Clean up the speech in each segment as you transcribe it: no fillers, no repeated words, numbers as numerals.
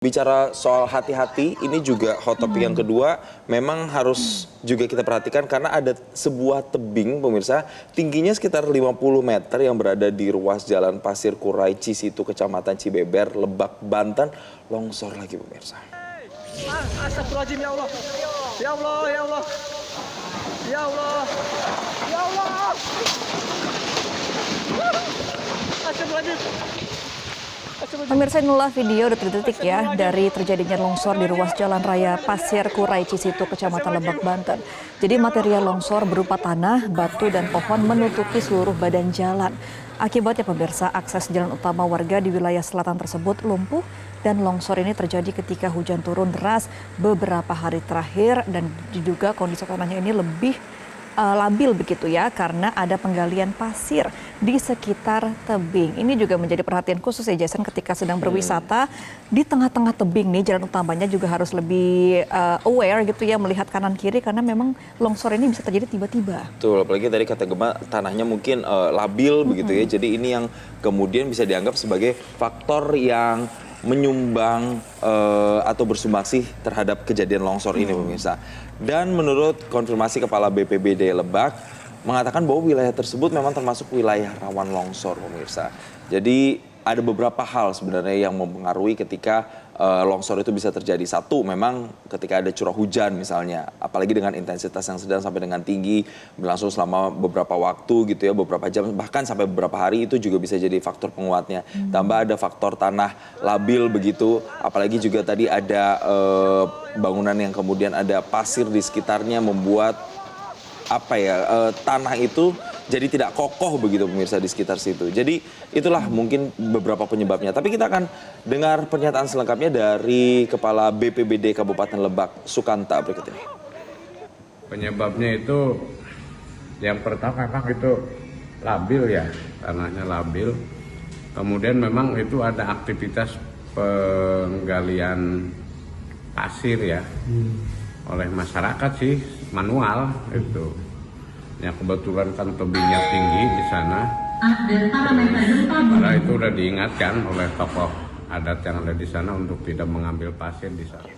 Bicara soal hati-hati, ini juga hot topic yang kedua, memang harus juga kita perhatikan karena ada sebuah tebing pemirsa, tingginya sekitar 50 meter yang berada di ruas jalan Pasir Kurai Cisitu, Kecamatan Cibeber, Lebak, Banten, longsor lagi pemirsa. Astagfirullahaladzim, ya Allah. Ya Allah, ya Allah. Ya Allah. Ya Allah. Astagfirullahaladzim. Pemirsa, inilah video detik-detik ya dari terjadinya longsor di ruas jalan raya Pasir Kurai Cisitu, Kecamatan Lebak, Banten. Jadi material longsor berupa tanah, batu, dan pohon menutupi seluruh badan jalan. Akibatnya pemirsa, akses jalan utama warga di wilayah selatan tersebut lumpuh dan longsor ini terjadi ketika hujan turun deras beberapa hari terakhir dan juga kondisi tanahnya ini lebih labil begitu ya karena ada penggalian pasir di sekitar tebing. Ini juga menjadi perhatian khusus ya Jason ketika sedang berwisata di tengah-tengah tebing nih, jalan utamanya juga harus lebih aware gitu ya melihat kanan kiri karena memang longsor ini bisa terjadi tiba-tiba. Betul, apalagi tadi kata Gemma tanahnya mungkin labil begitu ya. Jadi ini yang kemudian bisa dianggap sebagai faktor yang menyumbang atau bersumbangsi terhadap kejadian longsor ini pemirsa. Dan menurut konfirmasi Kepala BPBD Lebak mengatakan bahwa wilayah tersebut memang termasuk wilayah rawan longsor pemirsa. Jadi ada beberapa hal sebenarnya yang mempengaruhi ketika longsor itu bisa terjadi. Satu, memang ketika ada curah hujan misalnya, apalagi dengan intensitas yang sedang sampai dengan tinggi, berlangsung selama beberapa waktu gitu ya, beberapa jam, bahkan sampai beberapa hari, itu juga bisa jadi faktor penguatnya. Tambah ada faktor tanah labil begitu, apalagi juga tadi ada bangunan yang kemudian ada pasir di sekitarnya membuat tanah itu jadi tidak kokoh begitu pemirsa di sekitar situ. Jadi itulah mungkin beberapa penyebabnya. Tapi kita akan dengar pernyataan selengkapnya dari Kepala BPBD Kabupaten Lebak, Sukanta, berikut ini. Penyebabnya itu yang pertama memang itu labil ya, tanahnya labil. Kemudian memang itu ada aktivitas penggalian pasir ya oleh masyarakat sih, manual itu. Ya kebetulan kan tebingnya tinggi di sana. Karena itu udah diingatkan oleh tokoh adat yang ada di sana untuk tidak mengambil pasir di sana.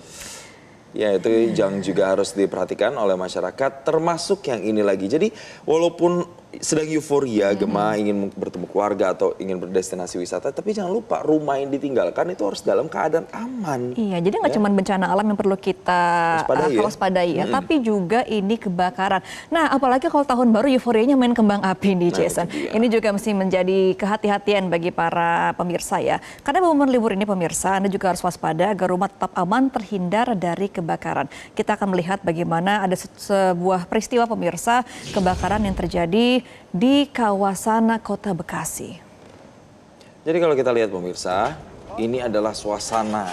Ya, itu yang juga harus diperhatikan oleh masyarakat, termasuk yang ini lagi. Jadi walaupun sedang euforia, Gemma ingin bertemu keluarga atau ingin berdestinasi wisata, tapi jangan lupa rumah yang ditinggalkan itu harus dalam keadaan aman. Iya, jadi nggak cuma bencana alam yang perlu kita waspadai ya, tapi juga ini kebakaran. Nah, apalagi kalau tahun baru euforianya main kembang api nih, Jason. Ini juga mesti menjadi kehati-hatian bagi para pemirsa ya. Karena momen libur ini pemirsa, Anda juga harus waspada agar rumah tetap aman terhindar dari kebakaran. Kita akan melihat bagaimana ada sebuah peristiwa pemirsa kebakaran yang terjadi di kawasan Kota Bekasi. Jadi kalau kita lihat pemirsa, ini adalah suasana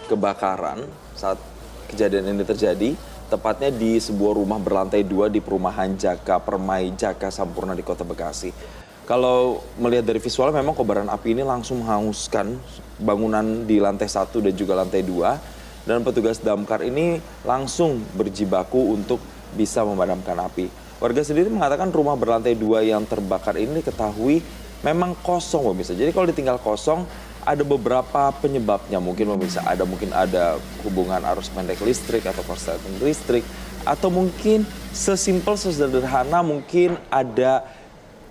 kebakaran saat kejadian ini terjadi, tepatnya di sebuah rumah berlantai 2 di perumahan Jaka Permai Jaka Sampurna di Kota Bekasi. Kalau melihat dari visual memang kobaran api ini langsung menghanguskan bangunan di lantai 1 dan juga lantai 2. Dan petugas damkar ini langsung berjibaku untuk bisa memadamkan api. Warga sendiri mengatakan rumah berlantai 2 yang terbakar ini diketahui memang kosong pemirsa. Jadi kalau ditinggal kosong ada beberapa penyebabnya mungkin pemirsa. Mungkin ada hubungan arus pendek listrik atau korsleting listrik. Atau mungkin sesimpel sesederhana mungkin ada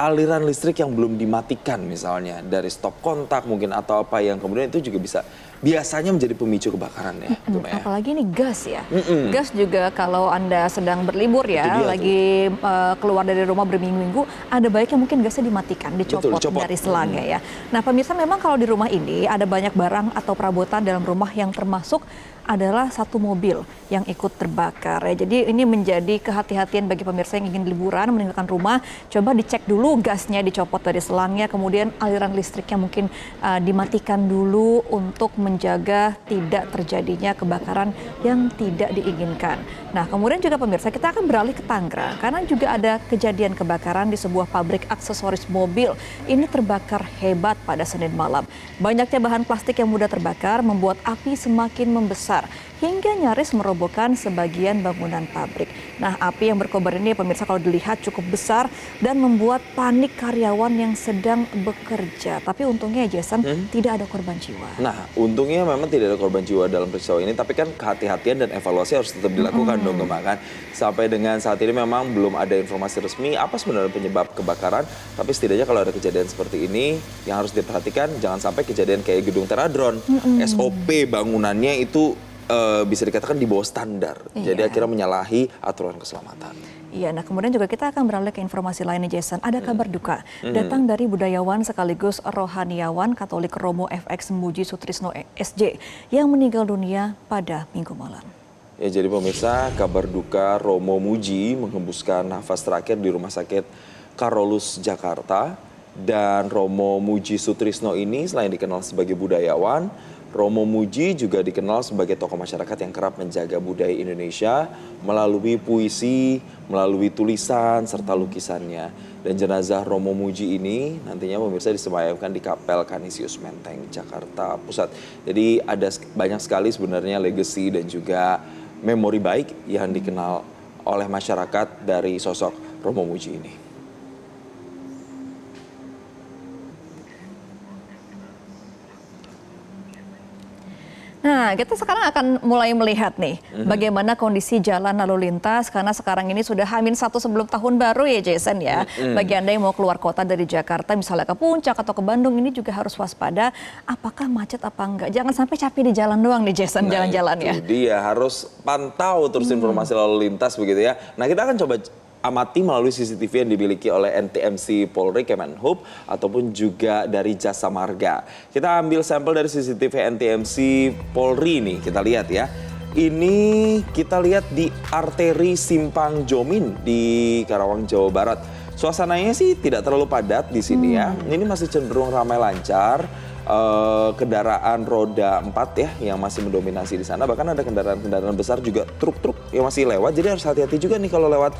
aliran listrik yang belum dimatikan misalnya. Dari stop kontak mungkin atau apa yang kemudian itu juga bisa biasanya menjadi pemicu kebakaran ya. Apalagi ini gas ya. Gas juga kalau Anda sedang berlibur ya, lagi keluar dari rumah berminggu-minggu, ada baiknya mungkin gasnya dimatikan, dicopot dari selangnya ya. Nah pemirsa, memang kalau di rumah ini ada banyak barang atau perabotan dalam rumah yang termasuk adalah satu mobil yang ikut terbakar ya. Jadi ini menjadi kehati-hatian bagi pemirsa yang ingin liburan meninggalkan rumah. Coba dicek dulu gasnya dicopot dari selangnya, kemudian aliran listriknya mungkin dimatikan dulu untuk menjaga tidak terjadinya kebakaran yang tidak diinginkan. Nah kemudian juga pemirsa, kita akan beralih ke Tangerang karena juga ada kejadian kebakaran di sebuah pabrik aksesoris mobil. Ini terbakar hebat pada Senin malam. Banyaknya bahan plastik yang mudah terbakar membuat api semakin membesar besar hingga nyaris merobohkan sebagian bangunan pabrik. Nah, api yang berkobar ini pemirsa kalau dilihat cukup besar dan membuat panik karyawan yang sedang bekerja. Tapi untungnya Jason tidak ada korban jiwa. Nah, untungnya memang tidak ada korban jiwa dalam peristiwa ini, tapi kan kehati-hatian dan evaluasi harus tetap dilakukan dong, Gemma, kan. Sampai dengan saat ini memang belum ada informasi resmi apa sebenarnya penyebab kebakaran, tapi setidaknya kalau ada kejadian seperti ini yang harus diperhatikan jangan sampai kejadian kayak gedung Teradron. SOP bangunannya itu bisa dikatakan di bawah standar. Iya. Jadi akhirnya menyalahi aturan keselamatan. Iya, nah kemudian juga kita akan beralih ke informasi lainnya Jason. Ada kabar duka datang dari budayawan sekaligus rohaniawan Katolik Romo FX Muji Sutrisno SJ yang meninggal dunia pada Minggu malam. Ya, jadi pemirsa, kabar duka Romo Muji menghembuskan nafas terakhir di Rumah Sakit Karolus Jakarta. Dan Romo Muji Sutrisno ini selain dikenal sebagai budayawan, Romo Muji juga dikenal sebagai tokoh masyarakat yang kerap menjaga budaya Indonesia melalui puisi, melalui tulisan, serta lukisannya. Dan jenazah Romo Muji ini nantinya pemirsa disemayamkan di Kapel Canisius Menteng, Jakarta Pusat. Jadi ada banyak sekali sebenarnya legacy dan juga memori baik yang dikenal oleh masyarakat dari sosok Romo Muji ini. Nah, kita sekarang akan mulai melihat nih bagaimana kondisi jalan lalu lintas karena sekarang ini sudah H-1 sebelum tahun baru ya Jason ya. Bagi Anda yang mau keluar kota dari Jakarta misalnya ke Puncak atau ke Bandung ini juga harus waspada apakah macet apa enggak. Jangan sampai capek di jalan doang nih Jason jalan-jalannya. Itu dia harus pantau terus informasi lalu lintas begitu ya. Nah, kita akan coba amati melalui CCTV yang dimiliki oleh NTMC Polri, Kemenhub, ataupun juga dari Jasa Marga. Kita ambil sampel dari CCTV NTMC Polri nih, kita lihat ya. Ini kita lihat di arteri Simpang Jomin di Karawang, Jawa Barat. Suasananya sih tidak terlalu padat di sini ya. Ini masih cenderung ramai lancar. Kendaraan roda 4 ya yang masih mendominasi di sana, bahkan ada kendaraan-kendaraan besar juga truk-truk yang masih lewat, jadi harus hati-hati juga nih kalau lewat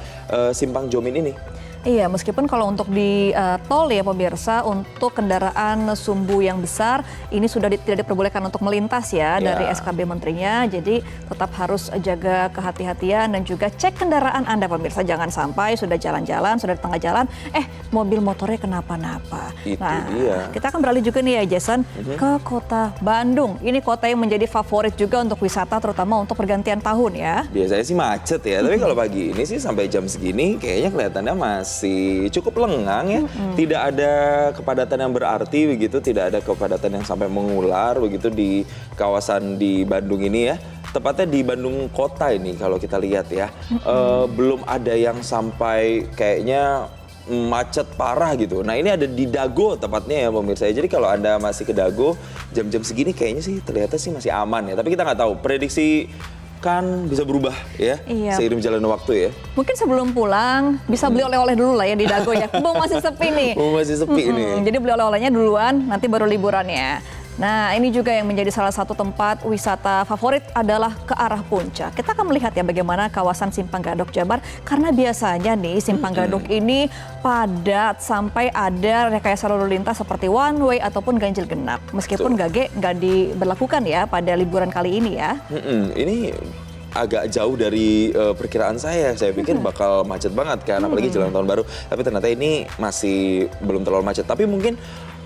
Simpang Jomin ini. Iya, meskipun kalau untuk di tol ya pemirsa, untuk kendaraan sumbu yang besar ini sudah tidak diperbolehkan untuk melintas ya dari SKB menterinya. Jadi tetap harus jaga kehati-hatian dan juga cek kendaraan Anda pemirsa. Jangan sampai sudah jalan-jalan, sudah di tengah jalan, mobil motornya kenapa-napa. Itu nah, dia. kita akan beralih juga nih ya Jason ke kota Bandung. Ini kota yang menjadi favorit juga untuk wisata terutama untuk pergantian tahun ya. Biasanya sih macet ya, tapi kalau pagi ini sih sampai jam segini kayaknya kelihatannya masih cukup lengang ya. Tidak ada kepadatan yang berarti begitu, tidak ada kepadatan yang sampai mengular begitu di kawasan di Bandung ini ya. Tepatnya di Bandung kota ini kalau kita lihat ya, belum ada yang sampai kayaknya macet parah gitu. Nah, ini ada di Dago tepatnya ya pemirsa. Jadi kalau Anda masih ke Dago jam-jam segini kayaknya sih ternyata sih masih aman ya. Tapi kita nggak tahu, prediksi kan bisa berubah ya seiring jalannya waktu ya. Mungkin sebelum pulang bisa beli oleh-oleh dulu lah ya di Dago ya. Mumpung masih sepi nih. Masih sepi nih. Jadi beli oleh-olehnya duluan, nanti baru liburannya. Nah, ini juga yang menjadi salah satu tempat wisata favorit adalah ke arah Puncak. Kita akan melihat ya bagaimana kawasan Simpang Gadok Jabar, karena biasanya nih Simpang Gadok ini padat sampai ada rekayasa lalu lintas seperti one way ataupun ganjil genap. Meskipun nggak diberlakukan ya pada liburan kali ini ya. Ini agak jauh dari perkiraan saya. Saya pikir bakal macet banget kan, apalagi jelang tahun baru. Tapi ternyata ini masih belum terlalu macet. Tapi mungkin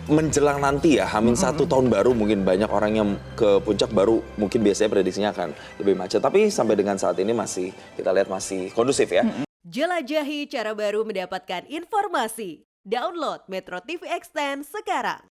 menjelang nanti ya, H-1 tahun baru mungkin banyak orang yang ke Puncak baru mungkin biasanya prediksinya akan lebih macet. Tapi sampai dengan saat ini masih kita lihat masih kondusif ya. Jelajahi cara baru mendapatkan informasi. Download Metro TV Extend sekarang.